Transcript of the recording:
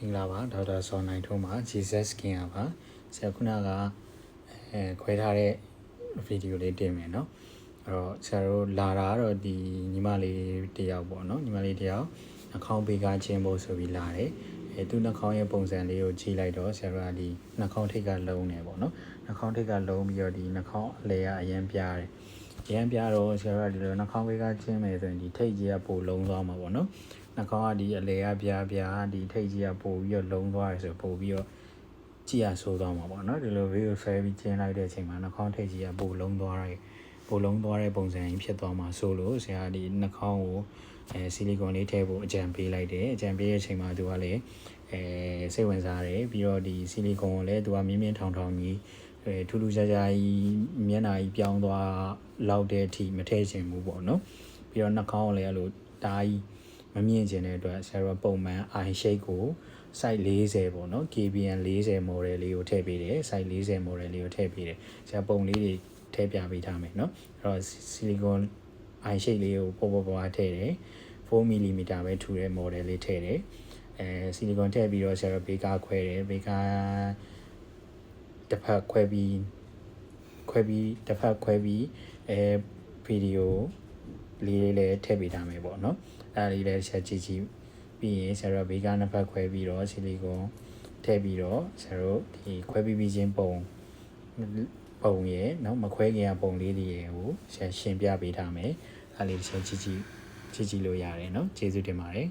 င်္ဂလာပါဒေါက်တာစောနိုင်ထွန်းပါ Jesus Skin ပါဆရာခုနကခွဲထားတဲ့ဗီဒီယိုလေးတင်မယ်เนาะအဲ့တော့ဆရာတို့လာတာကတော့ဒီညီမလေးတယောက်ပေါ့เนาะညီမလေးတယောက်နှာခေါင်းဘေးကချင်းဖို့ဆိုပြီးလာတယ်သူနှာခေါင်းရဲ့ပုံစံလေးကိုကြည့်လိုက်တော့ဆရာတို့ကဒီနှာခေါင်းထိပ်ကလုံးနေပေါ့เนาะနှာခေါင်းထိပ်ကလုံးပြီးတော့ဒီနှာခေါင်းအလဲကအရင်ပြားတယ်ရမ်းပြတော့ဆရာတို့ကဒီလိုနှာခေါင်းဘေးကချင်းမယ်ဆိုရင်ဒီထိပ်ကြီးကပိုလုံးသွားမှာပေါ့နော်နှာခေါင်းကဒီအလဲကပြားဒီထိပ်ကြီးကပိုပြီးတော့လုံးသွားရဆိုပိုပြီးတော့ကြည့်ရဆိုးသွားမှာပေါ့နော်ဒီလိုဘေးကိုဆွဲပြီးကျင်းလိုက်တဲ့အချိန်မှာနှာခေါင်းထိပ်ကြီးကပိုလုံးသွားတဲ့ပုံစံကြီးဖြစ်သွားမှာဆိုလို့ဆရာဒီနှာခေါင်းကိုဆီလီကွန်လေးထည့်ဖို့အကြံပေးလိုက်တယ်အကြံပေးတဲ့အချိန်မှာသူကလည်းစိတ်ဝင်စားတယ်ပြီးတော့ဒီဆီလီကွန်ကိုလည်းသူကမြင်းမြင်းထောင်ကြီးထူးထူးခြားခြားကြီးမျက်နှာကြီးပြောင်းသွားလောက်တဲ့အထိမထည့်ချင်ဘူးပေါ့နော်ပြီးတော့နှာခေါင်းကိုလည်းအဲ့လိုတားကြီးမမြင့်ချင်တဲ့အတွက်ဆရာတို့ပုံမှန် eye shape ကို size 40ပေါ့နော် KBN 40 model လေးကိုထည့်ပေးတယ် size 40 model လေးကိုထည့်ပေးတယ်ဆရာပုံလေးတွေထည့်ပြပေးထားမယ်နော်အဲ့တော့ silicone eye shape လေးကိုပေါ်ထည့်တယ်4 mm ပဲထူတဲ့ model လေးထည့်တယ်silicone ထည့်ပြီးတော့ဆရာတို့ဘေးကားခွဲတယ်ဘေးကားတစ်ဖက်ခွဲပြီးတစ်ဖက်ခွဲပြီးဗီဒီယိုလေးလည်းထည့်ပေးထားမယ်ပေါ့နော်အဲ့ဒါလေးလည်းဆက်ကြည့်ပြီးရင်ဆရာတို့ဘေးကနှစ်ဖက်ခွဲပြီးတော့ဆီလီကွန်ထည့်ပြီးတော့ဆရာတို့ဒီခွဲပြီးချင်းပုံရဲ့နော်မခွဲခင်ကပုံလေးတွေရဲ့ကိုရှင်းပြပေးထားမယ်အဲ့လေးတစ်ချက်ကြည့်လို့ရတယ်နော်ကျေးဇူးတင်ပါတယ်